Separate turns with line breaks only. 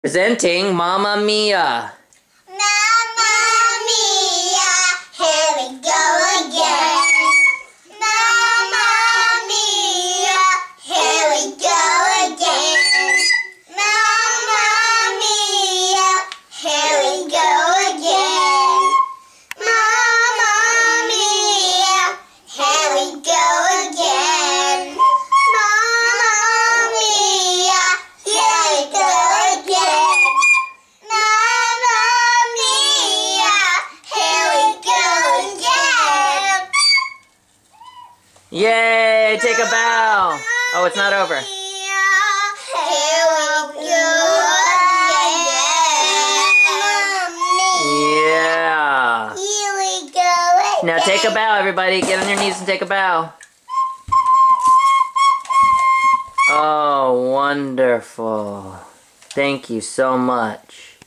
Presenting Mamma Mia.
Mamma Mia, here we go again. Mamma Mia, here we go again. Mamma Mia, here we go again. Mamma Mia, here we go again. Mamma Mia, here we go again. Mamma Mia, here we go again.
Yay! Take a bow. Oh, it's not over.
Here we go again.
Yeah.
Here we go again.
Now take a bow, everybody. Get on your knees and take a bow. Oh, wonderful. Thank you so much.